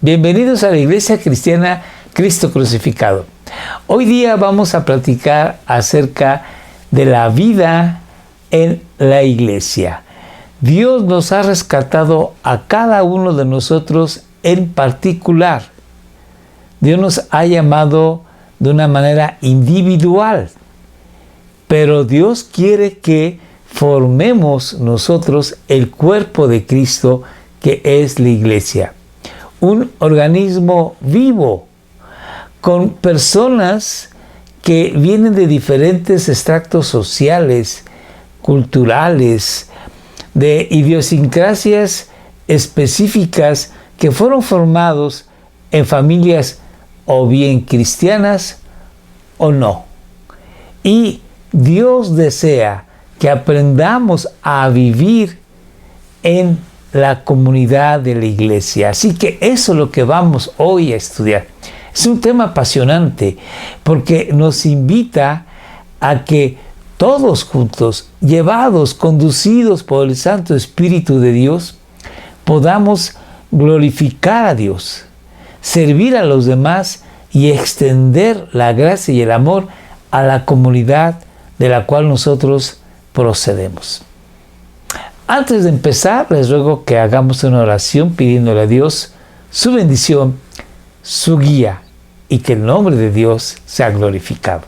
Bienvenidos a la Iglesia Cristiana Cristo Crucificado. Hoy día vamos a platicar acerca de la vida en la iglesia. Dios nos ha rescatado a cada uno de nosotros en particular. Dios nos ha llamado de una manera individual, pero Dios quiere que formemos nosotros el cuerpo de Cristo, que es la iglesia. Un organismo vivo, con personas que vienen de diferentes estratos sociales, culturales, de idiosincrasias específicas que fueron formados en familias o bien cristianas o no. Y Dios desea que aprendamos a vivir en la comunidad de la iglesia. Así que eso es lo que vamos hoy a estudiar. Es un tema apasionante porque nos invita a que todos juntos, llevados, conducidos por el Santo Espíritu de Dios, podamos glorificar a Dios, servir a los demás y extender la gracia y el amor a la comunidad de la cual nosotros procedemos. Antes de empezar, les ruego que hagamos una oración pidiéndole a Dios su bendición, su guía, y que el nombre de Dios sea glorificado.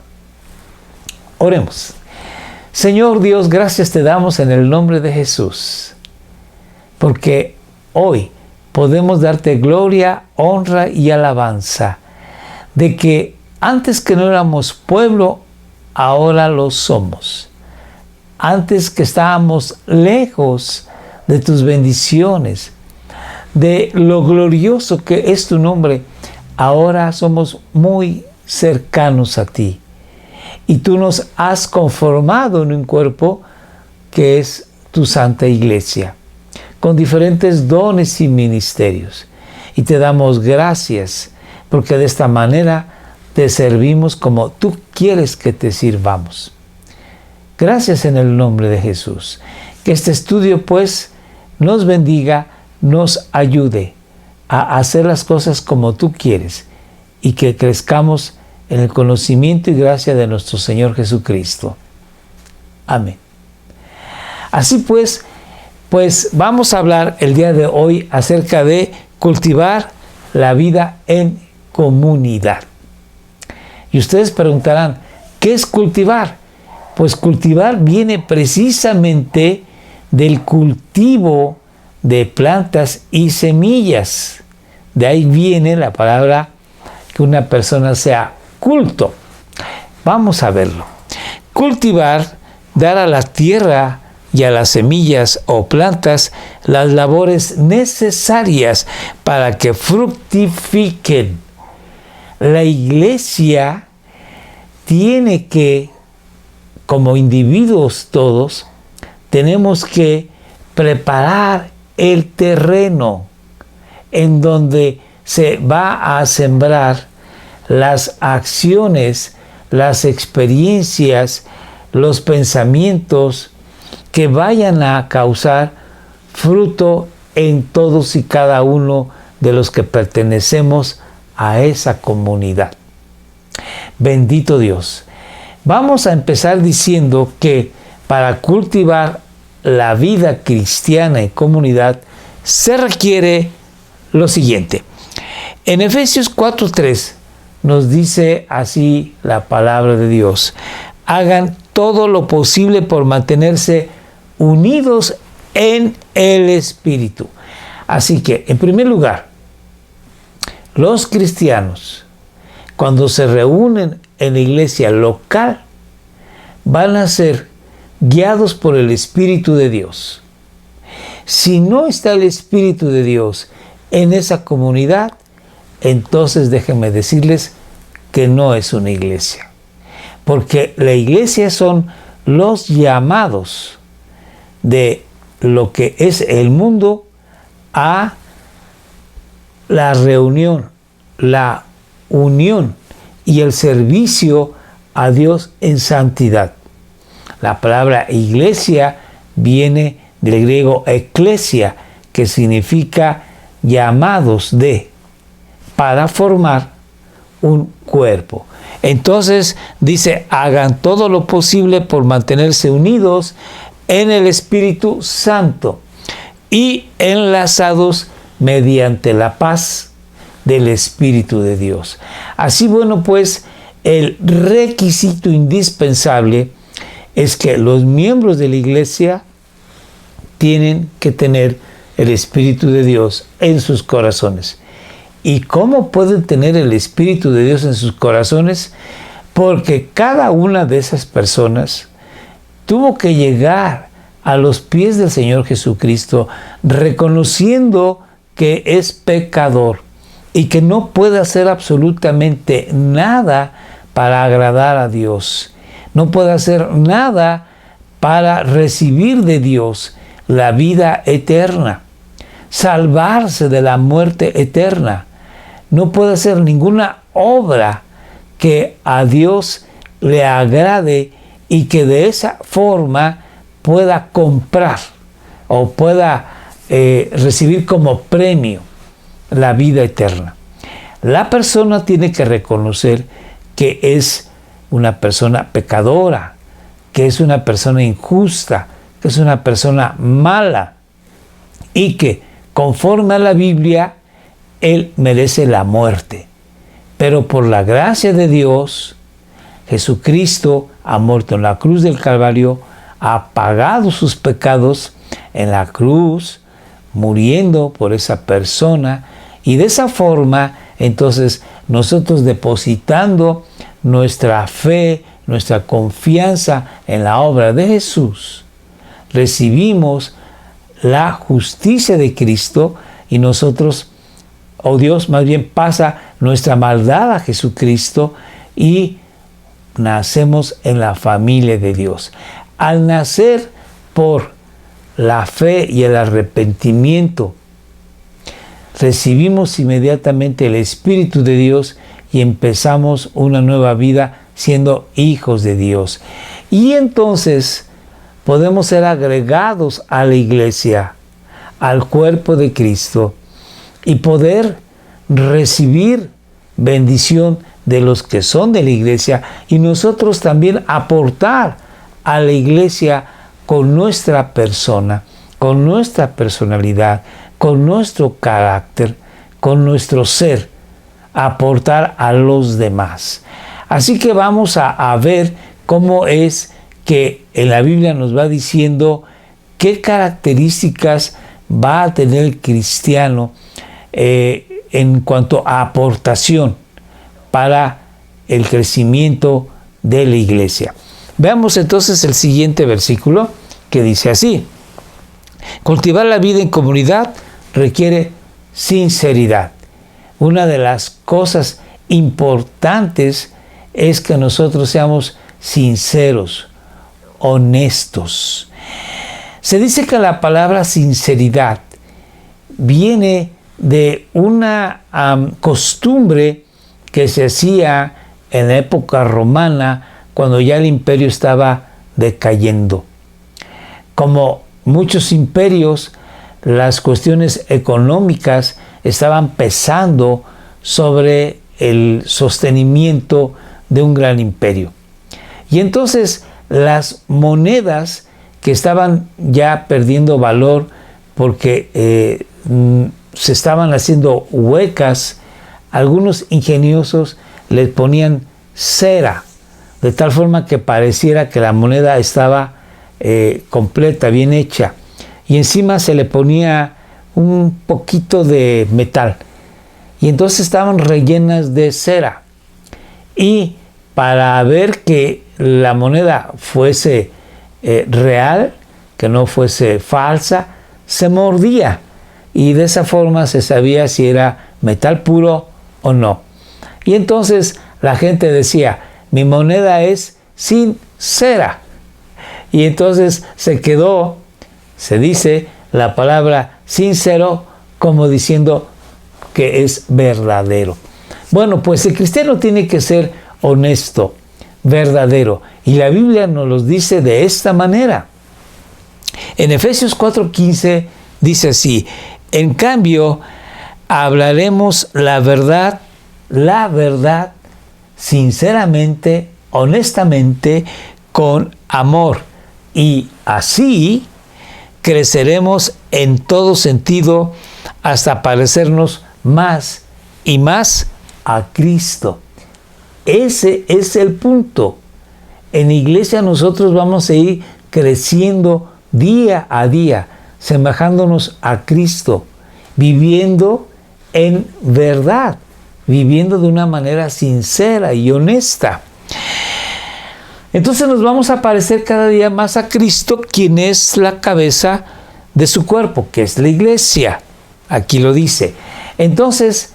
Oremos. Señor Dios, gracias te damos en el nombre de Jesús, porque hoy podemos darte gloria, honra y alabanza, de que antes que no éramos pueblo, ahora lo somos. Antes que estábamos lejos de tus bendiciones, de lo glorioso que es tu nombre, ahora somos muy cercanos a ti. Y tú nos has conformado en un cuerpo que es tu Santa Iglesia, con diferentes dones y ministerios. Y te damos gracias, porque de esta manera te servimos como tú quieres que te sirvamos. Gracias en el nombre de Jesús. Que este estudio pues nos bendiga, nos ayude a hacer las cosas como tú quieres y que crezcamos en el conocimiento y gracia de nuestro Señor Jesucristo. Amén. Así pues vamos a hablar el día de hoy acerca de cultivar la vida en comunidad. Y ustedes preguntarán, ¿qué es cultivar? Pues cultivar viene precisamente del cultivo de plantas y semillas. De ahí viene la palabra que una persona sea culto. Vamos a verlo. Cultivar, dar a la tierra y a las semillas o plantas las labores necesarias para que fructifiquen. La iglesia tiene que, como individuos todos, tenemos que preparar el terreno en donde se va a sembrar las acciones, las experiencias, los pensamientos que vayan a causar fruto en todos y cada uno de los que pertenecemos a esa comunidad. Bendito Dios. Vamos a empezar diciendo que para cultivar la vida cristiana en comunidad se requiere lo siguiente. En Efesios 4:3 nos dice así la palabra de Dios: hagan todo lo posible por mantenerse unidos en el Espíritu. Así que, en primer lugar, los cristianos, cuando se reúnen en la iglesia local, van a ser guiados por el Espíritu de Dios. Si no está el Espíritu de Dios en esa comunidad, entonces déjenme decirles que no es una iglesia. Porque la iglesia son los llamados de lo que es el mundo a la reunión, la unión y el servicio a Dios en santidad. La palabra iglesia viene del griego eklesia, que significa llamados de. para formar un cuerpo. Entonces dice, hagan todo lo posible por mantenerse unidos en el Espíritu Santo y enlazados mediante la paz del Espíritu de Dios. Así, bueno, pues el requisito indispensable es que los miembros de la iglesia tienen que tener el Espíritu de Dios en sus corazones. ¿Y cómo pueden tener el Espíritu de Dios en sus corazones? Porque cada una de esas personas tuvo que llegar a los pies del Señor Jesucristo reconociendo que es pecador y que no puede hacer absolutamente nada para agradar a Dios. No puede hacer nada para recibir de Dios la vida eterna, salvarse de la muerte eterna. No puede hacer ninguna obra que a Dios le agrade y que de esa forma pueda comprar o pueda recibir como premio la vida eterna. La persona tiene que reconocer que es una persona pecadora, que es una persona injusta, que es una persona mala y que conforme a la Biblia él merece la muerte. Pero por la gracia de Dios, Jesucristo ha muerto en la cruz del Calvario, ha pagado sus pecados en la cruz, muriendo por esa persona, y de esa forma, entonces, nosotros depositando nuestra fe, nuestra confianza en la obra de Jesús, recibimos la justicia de Cristo y nosotros, Dios más bien pasa nuestra maldad a Jesucristo y nacemos en la familia de Dios. Al nacer por la fe y el arrepentimiento, recibimos inmediatamente el Espíritu de Dios y empezamos una nueva vida siendo hijos de Dios. Y entonces podemos ser agregados a la iglesia, al cuerpo de Cristo, y poder recibir bendición de los que son de la iglesia y nosotros también aportar a la iglesia con nuestra persona, con nuestra personalidad, con nuestro carácter, con nuestro ser, aportar a los demás. Así que vamos a ver cómo es que en la Biblia nos va diciendo qué características va a tener el cristiano en cuanto a aportación para el crecimiento de la iglesia. Veamos entonces el siguiente versículo que dice así: cultivar la vida en comunidad requiere sinceridad. Una de las cosas importantes es que nosotros seamos sinceros, honestos. Se dice que la palabra sinceridad viene de una costumbre que se hacía en la época romana, cuando ya el imperio estaba decayendo. Como muchos imperios, las cuestiones económicas estaban pesando sobre el sostenimiento de un gran imperio. Y entonces las monedas que estaban ya perdiendo valor porque se estaban haciendo huecas, algunos ingeniosos les ponían cera, de tal forma que pareciera que la moneda estaba completa, bien hecha, y encima se le ponía un poquito de metal, y entonces estaban rellenas de cera. Y para ver que la moneda fuese real, que no fuese falsa, se mordía, y de esa forma se sabía si era metal puro o no. Y entonces la gente decía: mi moneda es sin cera. Y entonces se quedó, se dice la palabra sincero, como diciendo que es verdadero. Bueno, pues el cristiano tiene que ser honesto, verdadero. Y la Biblia nos lo dice de esta manera. En Efesios 4:15 dice así: en cambio, hablaremos la verdad, sinceramente, honestamente, con amor. Y así creceremos en todo sentido hasta parecernos más y más a Cristo. Ese es el punto. En iglesia nosotros vamos a ir creciendo día a día, semejándonos a Cristo, viviendo en verdad, viviendo de una manera sincera y honesta. Entonces nos vamos a parecer cada día más a Cristo, quien es la cabeza de su cuerpo, que es la iglesia. Aquí lo dice. Entonces,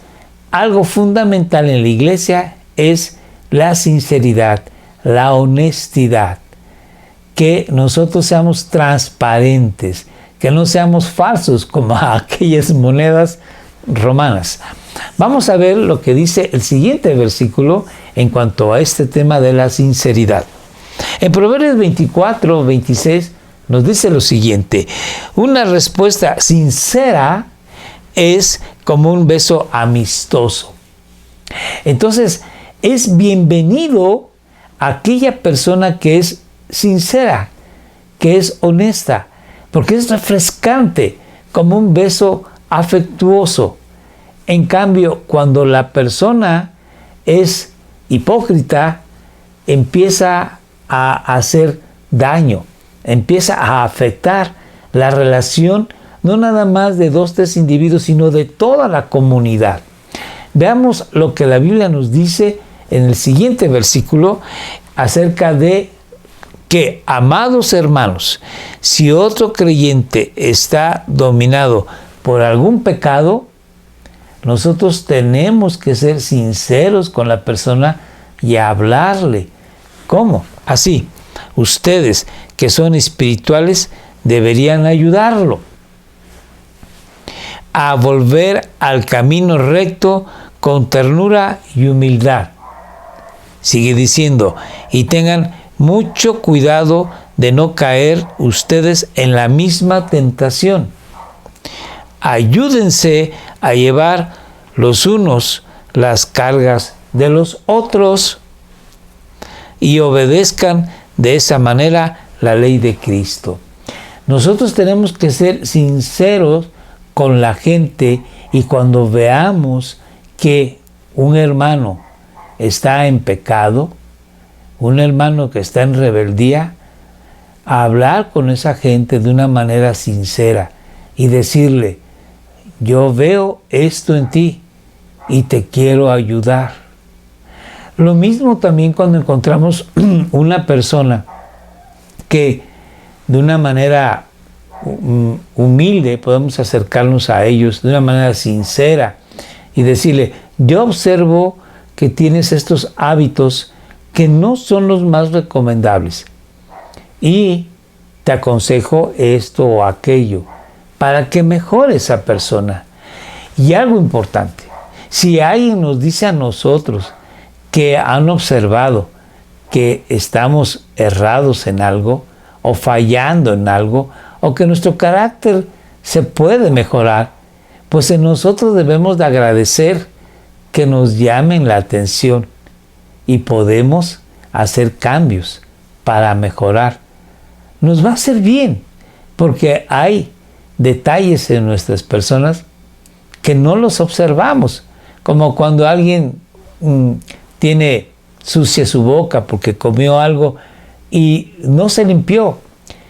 algo fundamental en la iglesia es la sinceridad, la honestidad, que nosotros seamos transparentes, que no seamos falsos como aquellas monedas romanas. Vamos a ver lo que dice el siguiente versículo en cuanto a este tema de la sinceridad. En Proverbios 24, 26 nos dice lo siguiente: una respuesta sincera es como un beso amistoso. Entonces, es bienvenido aquella persona que es sincera, que es honesta, porque es refrescante, como un beso afectuoso. En cambio, cuando la persona es hipócrita, empieza a hacer daño, empieza a afectar la relación, no nada más de 2, 3 individuos, sino de toda la comunidad. Veamos lo que la Biblia nos dice en el siguiente versículo acerca de que, amados hermanos, si otro creyente está dominado por algún pecado, nosotros tenemos que ser sinceros con la persona y hablarle. ¿Cómo? Así, ustedes que son espirituales deberían ayudarlo a volver al camino recto con ternura y humildad. Sigue diciendo, y tengan mucho cuidado de no caer ustedes en la misma tentación. Ayúdense a llevar los unos las cargas de los otros y obedezcan de esa manera la ley de Cristo. Nosotros tenemos que ser sinceros con la gente, y cuando veamos que un hermano está en pecado, un hermano que está en rebeldía, a hablar con esa gente de una manera sincera y decirle, yo veo esto en ti y te quiero ayudar. Lo mismo también cuando encontramos una persona que de una manera humilde podemos acercarnos a ellos de una manera sincera y decirle, yo observo que tienes estos hábitos que no son los más recomendables y te aconsejo esto o aquello para que mejore esa persona. Y algo importante, si alguien nos dice a nosotros que han observado que estamos errados en algo o fallando en algo, o que nuestro carácter se puede mejorar, pues en nosotros debemos de agradecer que nos llamen la atención y podemos hacer cambios para mejorar. Nos va a hacer bien, porque hay detalles en nuestras personas que no los observamos, como cuando alguien tiene sucia su boca porque comió algo y no se limpió.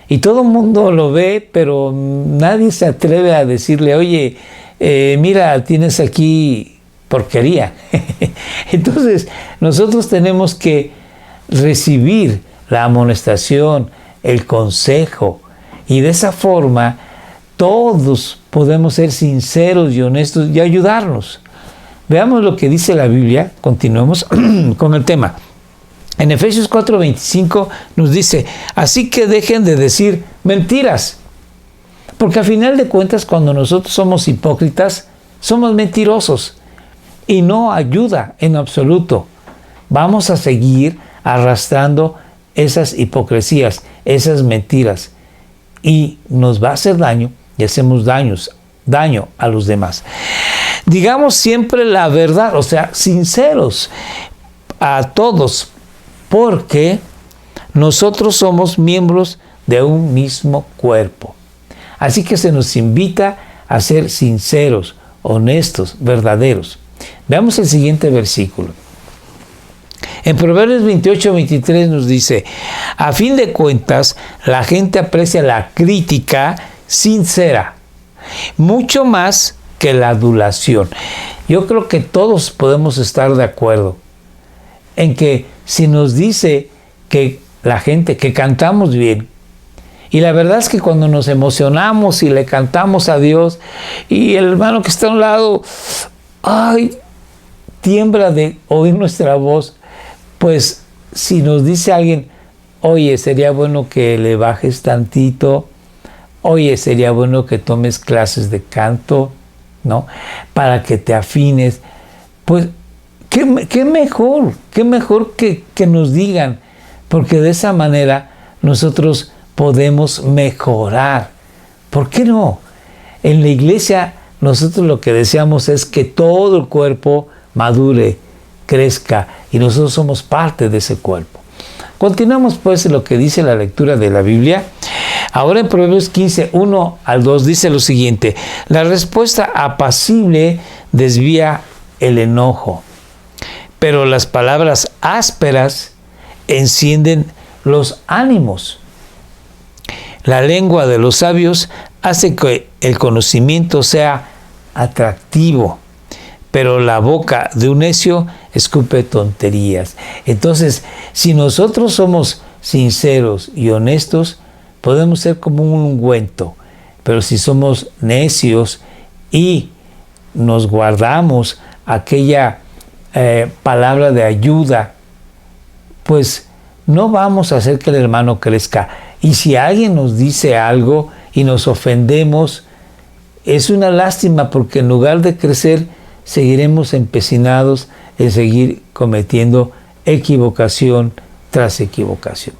Y todo el mundo lo ve, pero nadie se atreve a decirle, oye, mira, tienes aquí porquería. Entonces, nosotros tenemos que recibir la amonestación, el consejo, y de esa forma todos podemos ser sinceros y honestos y ayudarnos. Veamos lo que dice la Biblia, continuemos con el tema. En Efesios 4:25 nos dice, así que dejen de decir mentiras, porque al final de cuentas cuando nosotros somos hipócritas, somos mentirosos y no ayuda en absoluto. Vamos a seguir arrastrando esas hipocresías, esas mentiras, y nos va a hacer daño y hacemos daño a los demás. Digamos siempre la verdad, o sea, sinceros a todos, porque nosotros somos miembros de un mismo cuerpo. Así que se nos invita a ser sinceros, honestos, verdaderos. Veamos el siguiente versículo. En Proverbios 28-23 nos dice: a fin de cuentas, la gente aprecia la crítica sincera, mucho más que la adulación. Yo creo que todos podemos estar de acuerdo en que si nos dice que la gente, que cantamos bien, y la verdad es que cuando nos emocionamos y le cantamos a Dios, y el hermano que está a un lado, ay, tiembla de oír nuestra voz, pues si nos dice alguien, oye, sería bueno que le bajes tantito, oye, sería bueno que tomes clases de canto, ¿no? Para que te afines, pues qué mejor que nos digan, porque de esa manera nosotros podemos mejorar. ¿Por qué no? En la iglesia nosotros lo que deseamos es que todo el cuerpo madure, crezca, y nosotros somos parte de ese cuerpo. Continuamos pues lo que dice la lectura de la Biblia. Ahora en Proverbios 15, 1 al 2 dice lo siguiente: la respuesta apacible desvía el enojo, pero las palabras ásperas encienden los ánimos. La lengua de los sabios hace que el conocimiento sea atractivo, pero la boca de un necio escupe tonterías. Entonces, si nosotros somos sinceros y honestos, podemos ser como un ungüento, pero si somos necios y nos guardamos aquella palabra de ayuda, pues no vamos a hacer que el hermano crezca. Y si alguien nos dice algo y nos ofendemos, es una lástima, porque en lugar de crecer, seguiremos empecinados en seguir cometiendo equivocación tras equivocación.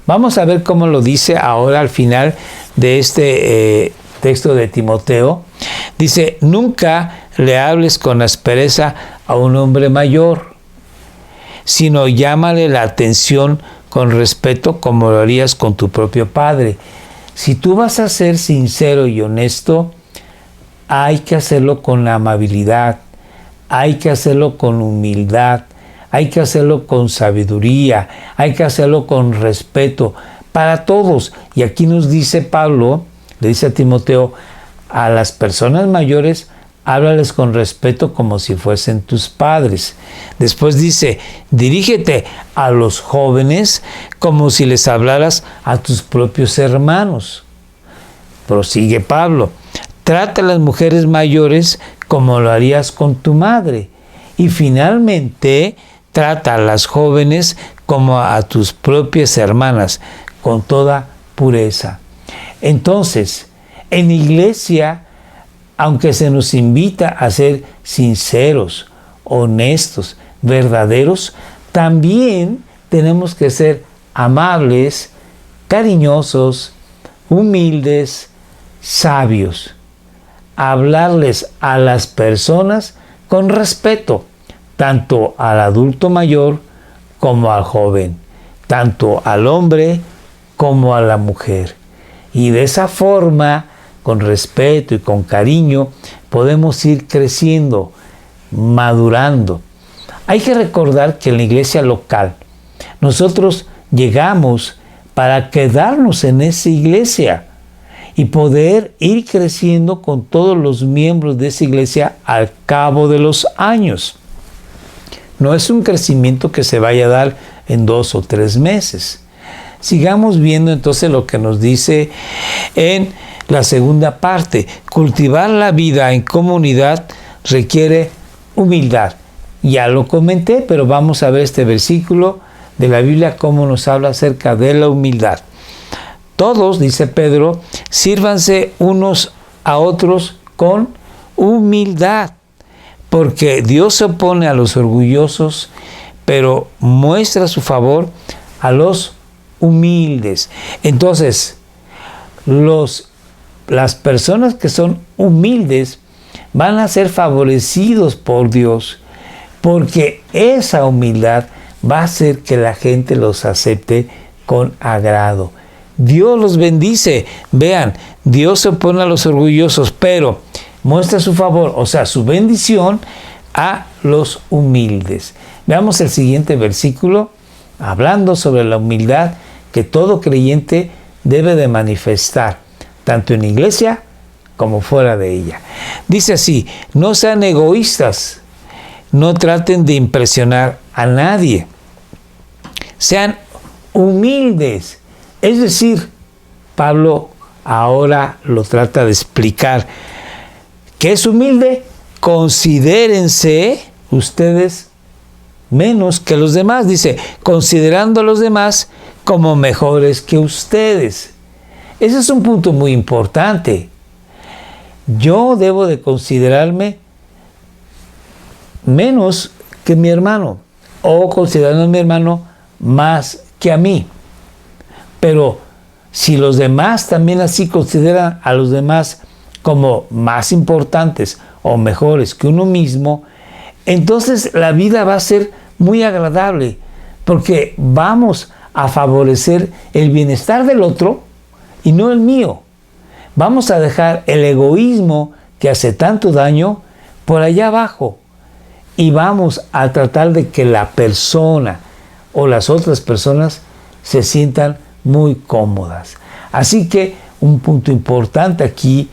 Vamos a ver cómo lo dice ahora al final de este texto de Timoteo. Dice: nunca le hables con aspereza a un hombre mayor, sino llámale la atención con respeto, como lo harías con tu propio padre. Si tú vas a ser sincero y honesto, hay que hacerlo con amabilidad, hay que hacerlo con humildad, hay que hacerlo con sabiduría, hay que hacerlo con respeto para todos. Y aquí nos dice Pablo, le dice a Timoteo: a las personas mayores, háblales con respeto como si fuesen tus padres. Después dice: dirígete a los jóvenes como si les hablaras a tus propios hermanos. Prosigue Pablo: trata a las mujeres mayores como lo harías con tu madre. Y finalmente, trata a las jóvenes como a tus propias hermanas, con toda pureza. Entonces, en iglesia, aunque se nos invita a ser sinceros, honestos, verdaderos, también tenemos que ser amables, cariñosos, humildes, sabios. Hablarles a las personas con respeto, tanto al adulto mayor como al joven, tanto al hombre como a la mujer. Y de esa forma, con respeto y con cariño, podemos ir creciendo, madurando. Hay que recordar que en la iglesia local, nosotros llegamos para quedarnos en esa iglesia y poder ir creciendo con todos los miembros de esa iglesia al cabo de los años. No es un crecimiento que se vaya a dar en 2 o 3 meses. Sigamos viendo entonces lo que nos dice en la segunda parte. Cultivar la vida en comunidad requiere humildad. Ya lo comenté, pero vamos a ver este versículo de la Biblia, cómo nos habla acerca de la humildad. Todos, dice Pedro, sírvanse unos a otros con humildad, porque Dios se opone a los orgullosos, pero muestra su favor a los humildes. Entonces, las personas que son humildes van a ser favorecidos por Dios, porque esa humildad va a hacer que la gente los acepte con agrado. Dios los bendice. Vean, Dios se opone a los orgullosos, pero muestra su favor, o sea, su bendición a los humildes. Veamos el siguiente versículo, hablando sobre la humildad que todo creyente debe de manifestar, tanto en la iglesia como fuera de ella. Dice así: no sean egoístas, no traten de impresionar a nadie, sean humildes. Es decir, Pablo ahora lo trata de explicar. ¿Qué es humilde? Considérense ustedes menos que los demás. Dice, considerando a los demás como mejores que ustedes. Ese es un punto muy importante. Yo debo de considerarme menos que mi hermano, o considerando a mi hermano más que a mí. Pero si los demás también así consideran a los demás como más importantes o mejores que uno mismo, entonces la vida va a ser muy agradable, porque vamos a favorecer el bienestar del otro y no el mío. Vamos a dejar el egoísmo que hace tanto daño por allá abajo y vamos a tratar de que la persona o las otras personas se sientan muy cómodas. Así que un punto importante aquí,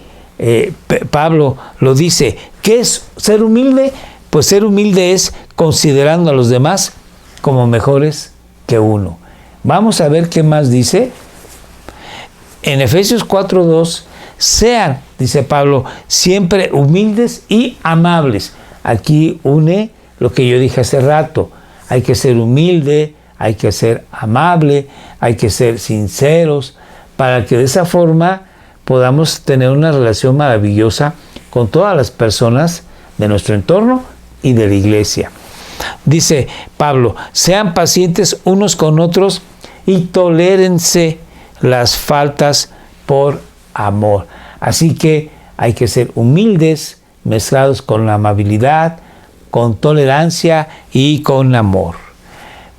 Pablo lo dice. ¿Qué es ser humilde? Pues ser humilde es considerando a los demás como mejores que uno. Vamos a ver qué más dice. En Efesios 4:2, sean, dice Pablo, siempre humildes y amables. Aquí une lo que yo dije hace rato. Hay que ser humilde, hay que ser amable, hay que ser sinceros, para que de esa forma podamos tener una relación maravillosa con todas las personas de nuestro entorno y de la iglesia. Dice Pablo, sean pacientes unos con otros y tolérense las faltas por amor. Así que hay que ser humildes, mezclados con la amabilidad, con tolerancia y con amor.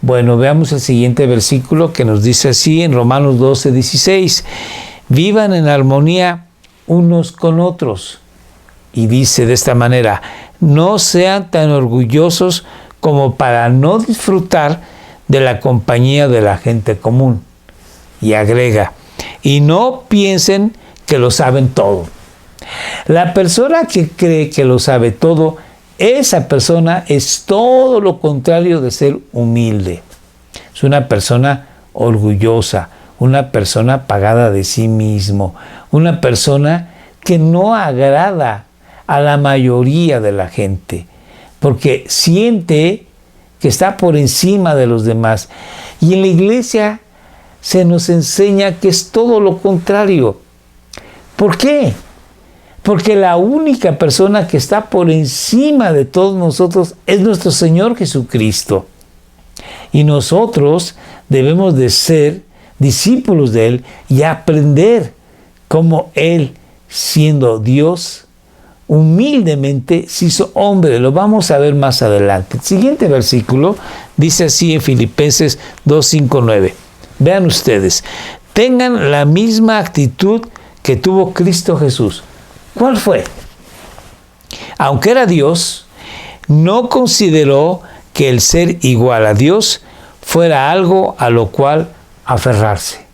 Bueno, veamos el siguiente versículo que nos dice así en Romanos 12:16. Vivan en armonía unos con otros. Y dice de esta manera, no sean tan orgullosos como para no disfrutar de la compañía de la gente común. Y agrega, y no piensen que lo saben todo. La persona que cree que lo sabe todo, esa persona es todo lo contrario de ser humilde. Es una persona orgullosa, una persona pagada de sí mismo, una persona que no agrada a la mayoría de la gente, porque siente que está por encima de los demás. Y en la iglesia se nos enseña que es todo lo contrario. ¿Por qué? Porque la única persona que está por encima de todos nosotros es nuestro Señor Jesucristo. Y nosotros debemos de ser discípulos de Él y aprender cómo Él, siendo Dios, humildemente se hizo hombre. Lo vamos a ver más adelante. El siguiente versículo dice así en Filipenses 2:5-9. Vean ustedes, tengan la misma actitud que tuvo Cristo Jesús. ¿Cuál fue? Aunque era Dios, no consideró que el ser igual a Dios fuera algo a lo cual aferrarse.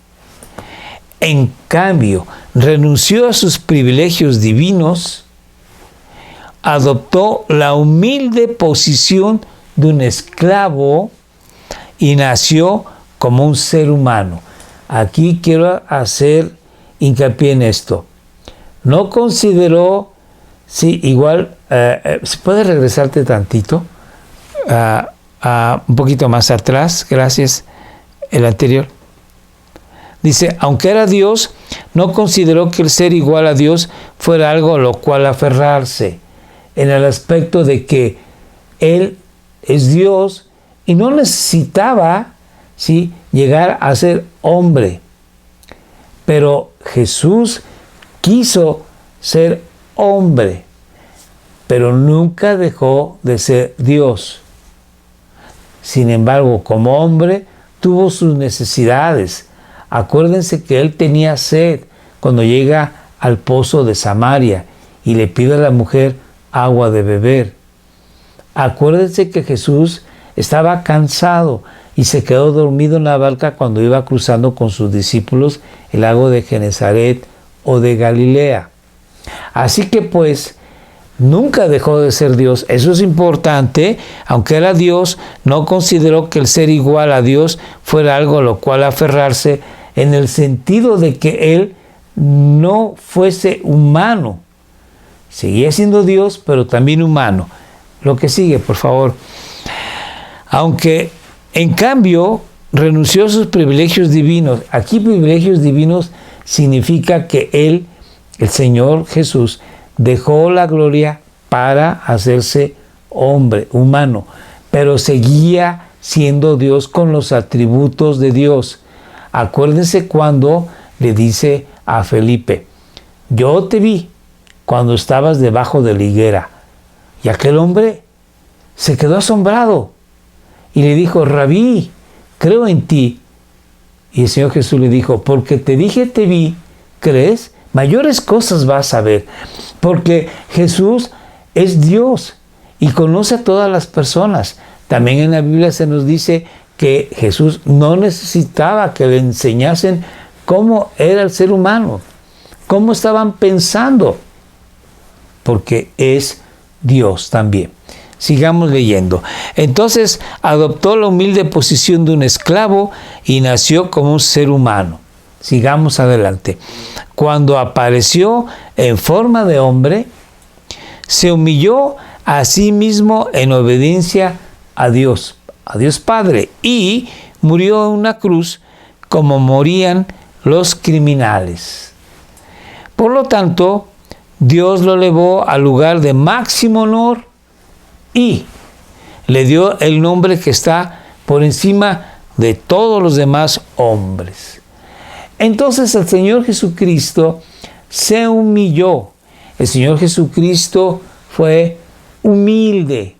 En cambio, renunció a sus privilegios divinos, adoptó la humilde posición de un esclavo y nació como un ser humano. Aquí quiero hacer hincapié en esto. No consideró, sí, igual, ¿se puede regresarte tantito? Un poquito más atrás, gracias, el anterior. Dice, aunque era Dios, no consideró que el ser igual a Dios fuera algo a lo cual aferrarse, en el aspecto de que Él es Dios y no necesitaba, ¿sí?, llegar a ser hombre. Pero, pero Jesús quiso ser hombre. pero nunca dejó de ser Dios. Sin embargo, como hombre, tuvo sus necesidades. Acuérdense que él tenía sed cuando llega al pozo de Samaria y le pide a la mujer agua de beber. Acuérdense que Jesús estaba cansado y se quedó dormido en la barca cuando iba cruzando con sus discípulos el lago de Genesaret o de Galilea. Así que pues, nunca dejó de ser Dios. Eso es importante. Aunque era Dios, no consideró que el ser igual a Dios fuera algo a lo cual aferrarse, en el sentido de que él no fuese humano. Seguía siendo Dios, pero también humano. Lo que sigue, por favor. Aunque, en cambio, renunció a sus privilegios divinos. Aquí privilegios divinos significa que él, el Señor Jesús, dejó la gloria para hacerse hombre, humano, pero seguía siendo Dios con los atributos de Dios. Acuérdense cuando le dice a Felipe: yo te vi cuando estabas debajo de la higuera. Y aquel hombre se quedó asombrado y le dijo: Rabí, creo en ti. Y el Señor Jesús le dijo: porque te dije te vi, ¿crees? Mayores cosas vas a ver, porque Jesús es Dios y conoce a todas las personas. También en la Biblia se nos dice que Jesús no necesitaba que le enseñasen cómo era el ser humano, cómo estaban pensando, porque es Dios también. Sigamos leyendo. Entonces adoptó la humilde posición de un esclavo y nació como un ser humano. Sigamos adelante. Cuando apareció en forma de hombre, se humilló a sí mismo en obediencia a Dios Padre, y murió en una cruz como morían los criminales. Por lo tanto, Dios lo elevó al lugar de máximo honor y le dio el nombre que está por encima de todos los demás hombres. Entonces el Señor Jesucristo se humilló. El Señor Jesucristo fue humilde,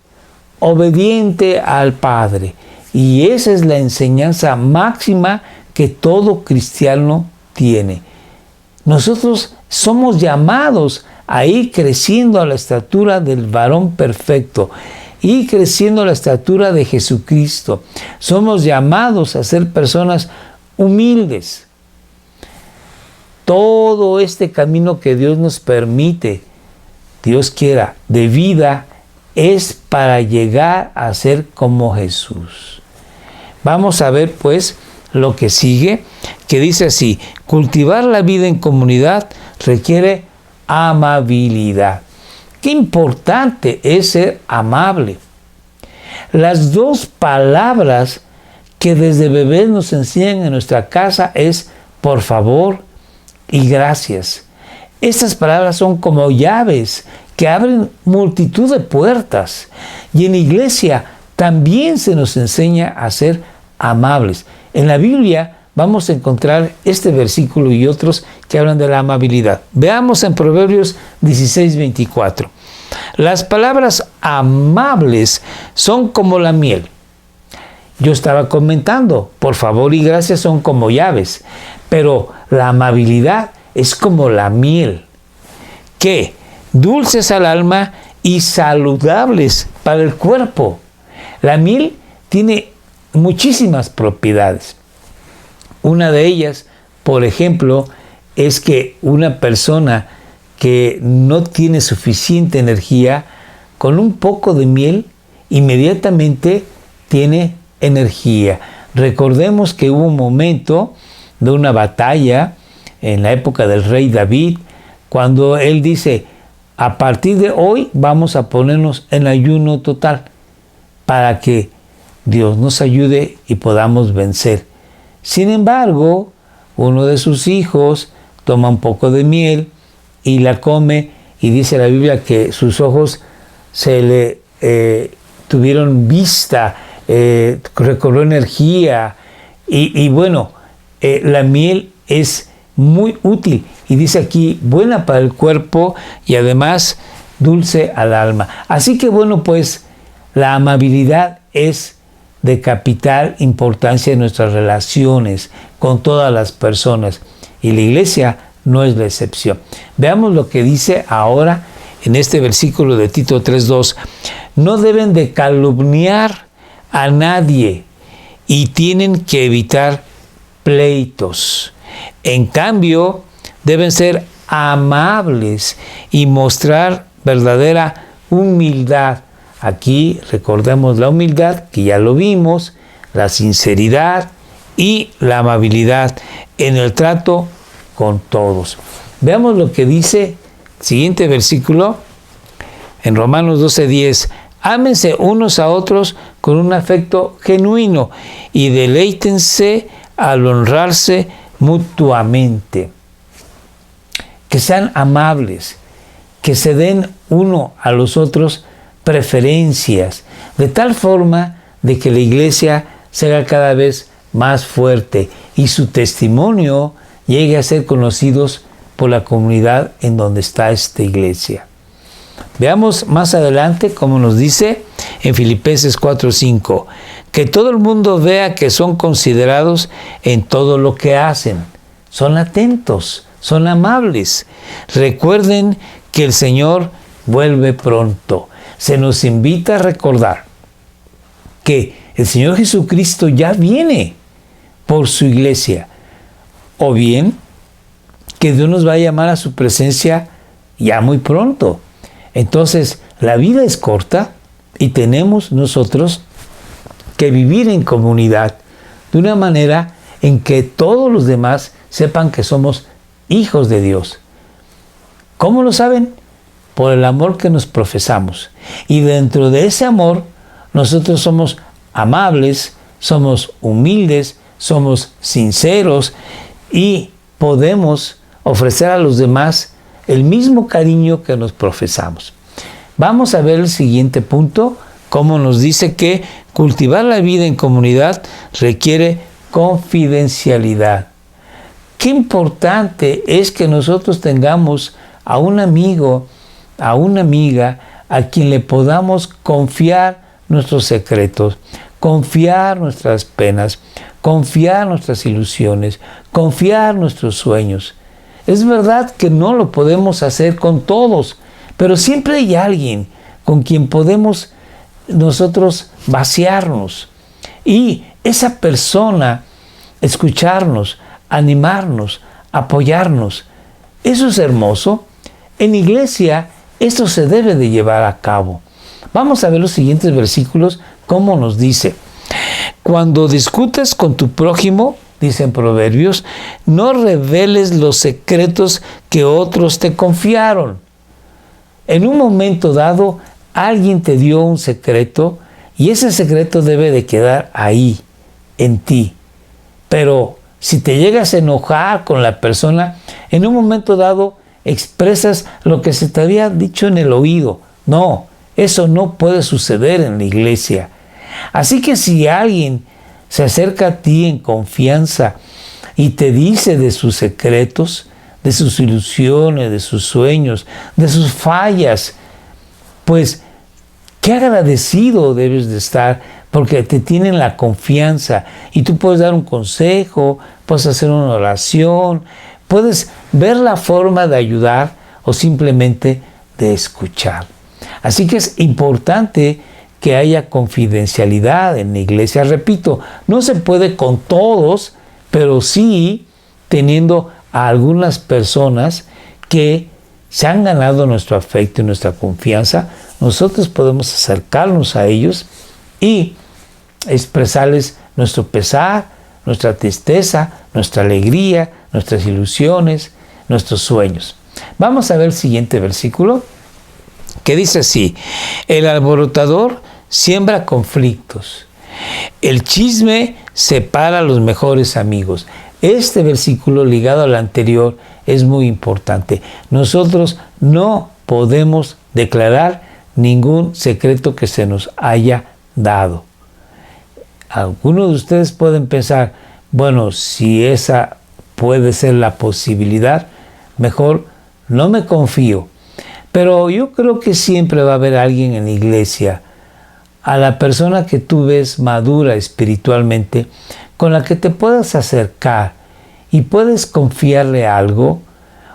obediente al Padre. Y esa es la enseñanza máxima que todo cristiano tiene. Nosotros somos llamados a ir creciendo a la estatura del varón perfecto, ir creciendo a la estatura de Jesucristo. Somos llamados a ser personas humildes. Todo este camino que Dios nos permite, Dios quiera, de vida, es para llegar a ser como Jesús. Vamos a ver pues lo que sigue, que dice así: cultivar la vida en comunidad requiere amabilidad. Qué importante es ser amable. Las dos palabras que desde bebés nos enseñan en nuestra casa es por favor y gracias. Estas palabras son como llaves que abren multitud de puertas. Y en la iglesia también se nos enseña a ser amables. En la Biblia vamos a encontrar este versículo y otros que hablan de la amabilidad. Veamos en Proverbios 16:24. Las palabras amables son como la miel. Yo estaba comentando, por favor y gracias son como llaves, pero la amabilidad es como la miel, que dulces al alma y saludables para el cuerpo. La miel tiene muchísimas propiedades. Una de ellas, por ejemplo, es que una persona que no tiene suficiente energía, con un poco de miel, inmediatamente tiene energía. Recordemos que hubo un momento de una batalla en la época del rey David, cuando él dice: a partir de hoy vamos a ponernos en ayuno total para que Dios nos ayude y podamos vencer. Sin embargo, uno de sus hijos toma un poco de miel y la come, y dice la Biblia que sus ojos se le tuvieron vista, recobró energía, y bueno, la miel es muy útil, y dice aquí buena para el cuerpo, y además dulce al alma. Así que bueno, pues la amabilidad es de capital importancia en nuestras relaciones con todas las personas, y la iglesia no es la excepción. Veamos lo que dice ahora en este versículo de Tito 3:2. No deben de calumniar a nadie y tienen que evitar pleitos. En cambio, deben ser amables y mostrar verdadera humildad. Aquí recordemos la humildad, que ya lo vimos, la sinceridad y la amabilidad en el trato con todos. Veamos lo que dice el siguiente versículo en Romanos 12:10. Ámense unos a otros con un afecto genuino y deleítense al honrarse mutuamente. Que sean amables, que se den uno a los otros preferencias, de tal forma de que la iglesia se haga cada vez más fuerte y su testimonio llegue a ser conocidos por la comunidad en donde está esta iglesia. Veamos más adelante cómo nos dice en Filipenses 4:5, que todo el mundo vea que son considerados en todo lo que hacen, son atentos, son amables. Recuerden que el Señor vuelve pronto. Se nos invita a recordar que el Señor Jesucristo ya viene por su iglesia, o bien que Dios nos va a llamar a su presencia ya muy pronto. Entonces, la vida es corta y tenemos nosotros que vivir en comunidad de una manera en que todos los demás sepan que somos hijos de Dios. ¿Cómo lo saben? Por el amor que nos profesamos. Y dentro de ese amor, nosotros somos amables, somos humildes, somos sinceros y podemos ofrecer a los demás el mismo cariño que nos profesamos. Vamos a ver el siguiente punto, cómo nos dice que cultivar la vida en comunidad requiere confidencialidad. Qué importante es que nosotros tengamos a un amigo, a una amiga, a quien le podamos confiar nuestros secretos, confiar nuestras penas, confiar nuestras ilusiones, confiar nuestros sueños. Es verdad que no lo podemos hacer con todos, pero siempre hay alguien con quien podemos nosotros vaciarnos. Y esa persona, escucharnos, animarnos, apoyarnos. Eso es hermoso. En iglesia, esto se debe de llevar a cabo. Vamos a ver los siguientes versículos, cómo nos dice. Cuando discutas con tu prójimo, dicen Proverbios, no reveles los secretos que otros te confiaron. En un momento dado, alguien te dio un secreto y ese secreto debe de quedar ahí, en ti. Pero si te llegas a enojar con la persona, en un momento dado expresas lo que se te había dicho en el oído. No, eso no puede suceder en la iglesia. Así que si alguien se acerca a ti en confianza y te dice de sus secretos, de sus ilusiones, de sus sueños, de sus fallas, pues qué agradecido debes de estar porque te tienen la confianza y tú puedes dar un consejo, puedes hacer una oración, puedes ver la forma de ayudar o simplemente de escuchar. Así que es importante que haya confidencialidad en la iglesia. Repito, no se puede con todos, pero sí teniendo a algunas personas que se han ganado nuestro afecto y nuestra confianza. Nosotros podemos acercarnos a ellos y expresarles nuestro pesar, nuestra tristeza, nuestra alegría, nuestras ilusiones, nuestros sueños. Vamos a ver el siguiente versículo, que dice así: el alborotador siembra conflictos, el chisme separa a los mejores amigos. Este versículo, ligado al anterior, es muy importante. Nosotros no podemos declarar ningún secreto que se nos haya dado. Algunos de ustedes pueden pensar, bueno, si esa puede ser la posibilidad, mejor no me confío. Pero yo creo que siempre va a haber alguien en la iglesia, a la persona que tú ves madura espiritualmente, con la que te puedas acercar y puedes confiarle algo,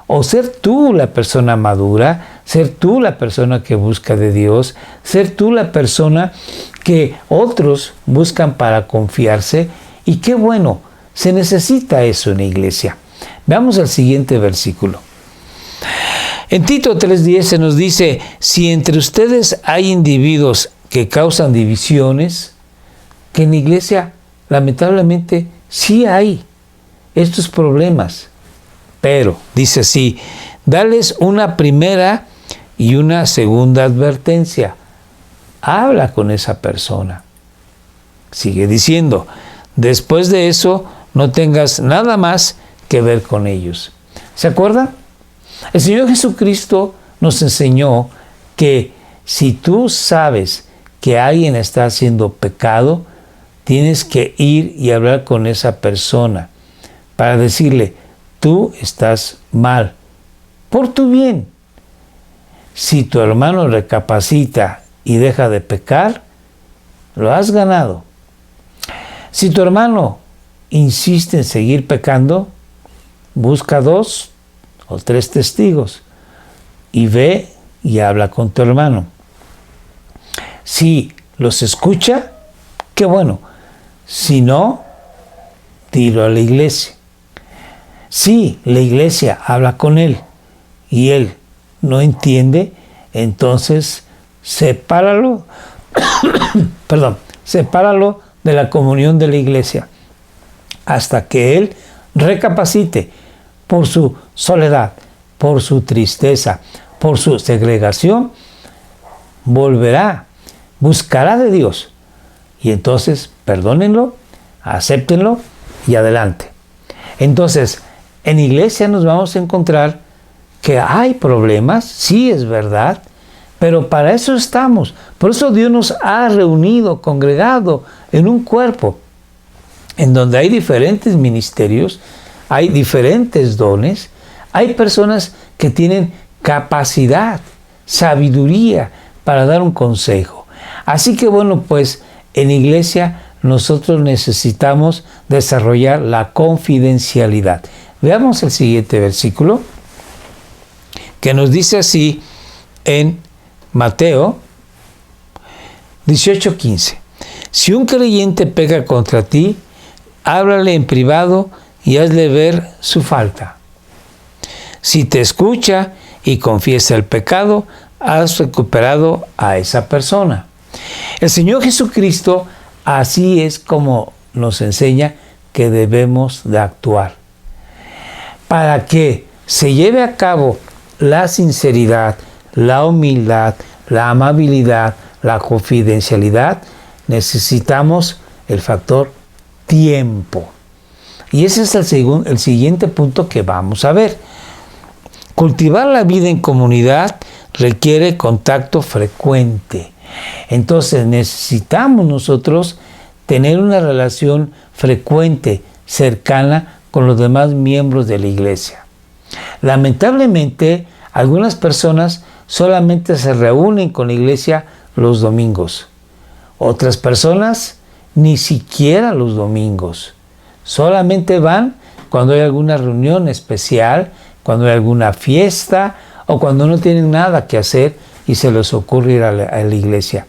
o ser tú la persona madura, ser tú la persona que busca de Dios, ser tú la persona que otros buscan para confiarse. Y qué bueno, se necesita eso en la iglesia. Veamos el siguiente versículo. En Tito 3:10 se nos dice, si entre ustedes hay individuos que causan divisiones, que en la iglesia lamentablemente sí hay estos problemas, pero dice así, dales una primera y una segunda advertencia. Habla con esa persona. Sigue diciendo, después de eso no tengas nada más que ver con ellos. ¿Se acuerdan? El Señor Jesucristo nos enseñó que si tú sabes que alguien está haciendo pecado, tienes que ir y hablar con esa persona para decirle, tú estás mal, por tu bien. Si tu hermano recapacita y deja de pecar, lo has ganado. Si tu hermano insiste en seguir pecando, busca 2 o 3 testigos y ve y habla con tu hermano. Si los escucha, qué bueno. Si no, dilo a la iglesia. Si la iglesia habla con él y él no entiende, entonces sepáralo, sepáralo de la comunión de la iglesia hasta que él recapacite por su soledad, por su tristeza, por su segregación, volverá, buscará de Dios y entonces perdónenlo, acéptenlo y adelante. Entonces, en iglesia nos vamos a encontrar que hay problemas, sí es verdad, pero para eso estamos. Por eso Dios nos ha reunido, congregado en un cuerpo, en donde hay diferentes ministerios, hay diferentes dones, hay personas que tienen capacidad, sabiduría para dar un consejo. Así que bueno, pues en iglesia nosotros necesitamos desarrollar la confidencialidad. Veamos el siguiente versículo, que nos dice así en Mateo 18:15. Si un creyente peca contra ti, háblale en privado y hazle ver su falta. Si te escucha y confiesa el pecado, has recuperado a esa persona. El Señor Jesucristo así es como nos enseña que debemos de actuar. Para que se lleve a cabo la sinceridad, la humildad, la amabilidad, la confidencialidad, necesitamos el factor tiempo. Y ese es el siguiente punto que vamos a ver. Cultivar la vida en comunidad requiere contacto frecuente. Entonces necesitamos nosotros tener una relación frecuente, cercana con los demás miembros de la iglesia. Lamentablemente, algunas personas solamente se reúnen con la iglesia los domingos. Otras personas ni siquiera los domingos. Solamente van cuando hay alguna reunión especial, cuando hay alguna fiesta o cuando no tienen nada que hacer y se les ocurre ir a la iglesia.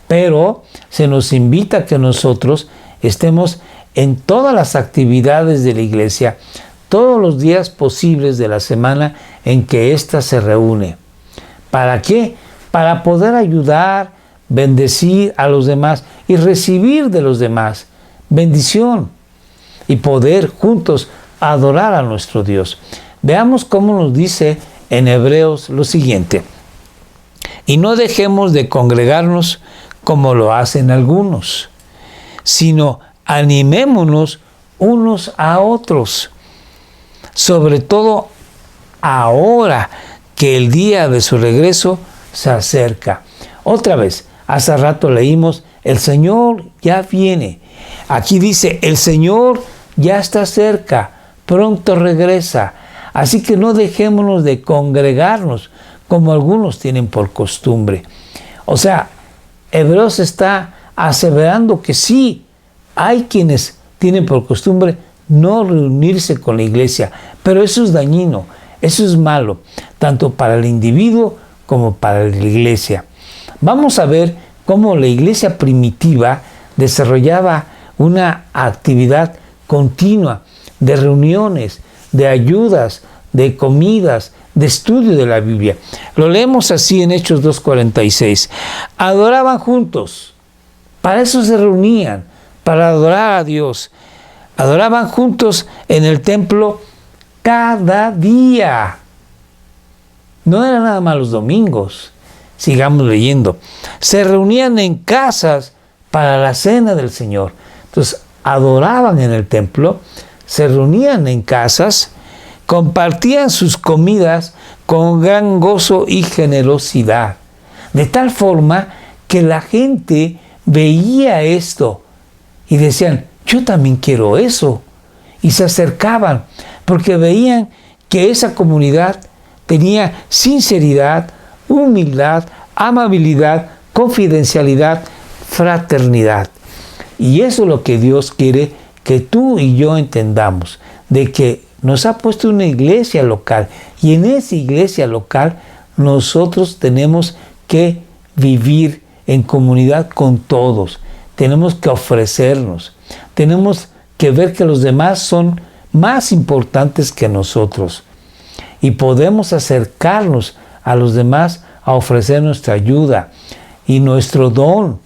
Pero se nos invita a que nosotros estemos en todas las actividades de la iglesia, todos los días posibles de la semana en que ésta se reúne. ¿Para qué? Para poder ayudar, bendecir a los demás y recibir de los demás bendición y poder juntos adorar a nuestro Dios. Veamos cómo nos dice en Hebreos lo siguiente. Y no dejemos de congregarnos como lo hacen algunos, sino animémonos unos a otros, sobre todo ahora que el día de su regreso se acerca. Otra vez, hace rato leímos, el Señor ya viene. Aquí dice, el Señor ya está cerca, pronto regresa. Así que no dejémonos de congregarnos como algunos tienen por costumbre. O sea, Hebreos está aseverando que sí, hay quienes tienen por costumbre no reunirse con la iglesia, pero eso es dañino, eso es malo, tanto para el individuo como para la iglesia. Vamos a ver cómo la iglesia primitiva desarrollaba una actividad continua de reuniones, de ayudas, de comidas, de estudio de la Biblia. Lo leemos así en Hechos 2:46. Adoraban juntos, para eso se reunían, para adorar a Dios. Adoraban juntos en el templo cada día. No era nada más los domingos. Sigamos leyendo. Se reunían en casas para la cena del Señor. Entonces, adoraban en el templo, se reunían en casas, compartían sus comidas con gran gozo y generosidad. De tal forma que la gente veía esto y decían, yo también quiero eso. Y se acercaban porque veían que esa comunidad tenía sinceridad, humildad, amabilidad, confidencialidad, fraternidad. Y eso es lo que Dios quiere que tú y yo entendamos, de que nos ha puesto una iglesia local y en esa iglesia local nosotros tenemos que vivir en comunidad con todos, tenemos que ofrecernos, tenemos que ver que los demás son más importantes que nosotros y podemos acercarnos a los demás a ofrecer nuestra ayuda y nuestro don,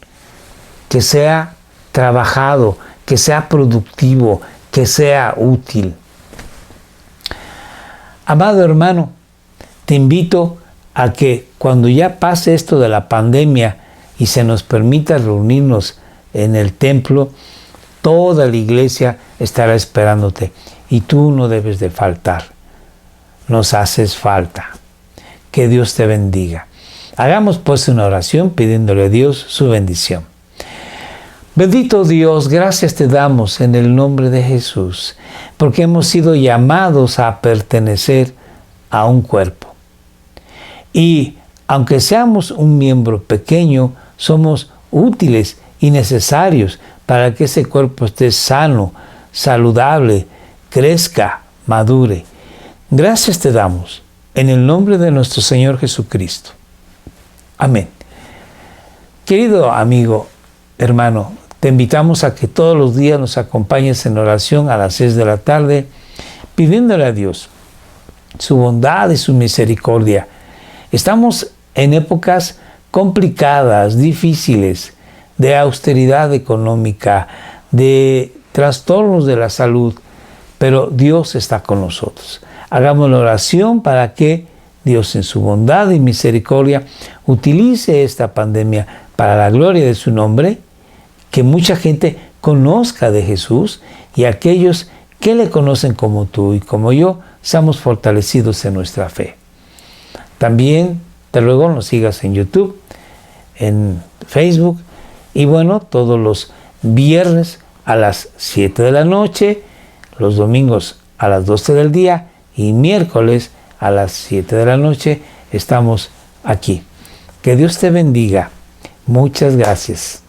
que sea trabajado, que sea productivo, que sea útil. Amado hermano, te invito a que cuando ya pase esto de la pandemia y se nos permita reunirnos en el templo, toda la iglesia estará esperándote y tú no debes de faltar. Nos haces falta. Que Dios te bendiga. Hagamos pues una oración pidiéndole a Dios su bendición. Bendito Dios, gracias te damos en el nombre de Jesús, porque hemos sido llamados a pertenecer a un cuerpo. Y aunque seamos un miembro pequeño, somos útiles y necesarios para que ese cuerpo esté sano, saludable, crezca, madure. Gracias te damos en el nombre de nuestro Señor Jesucristo. Amén. Querido amigo, hermano, te invitamos a que todos los días nos acompañes en oración a las 6 de la tarde, pidiéndole a Dios su bondad y su misericordia. Estamos en épocas complicadas, difíciles, de austeridad económica, de trastornos de la salud, pero Dios está con nosotros. Hagamos la oración para que Dios en su bondad y misericordia utilice esta pandemia para la gloria de su nombre, que mucha gente conozca de Jesús y aquellos que le conocen como tú y como yo, seamos fortalecidos en nuestra fe. También te ruego nos sigas en YouTube, en Facebook y bueno, todos los viernes a las 7 de la noche, los domingos a las 12 del día y miércoles a las 7 de la noche estamos aquí. Que Dios te bendiga. Muchas gracias.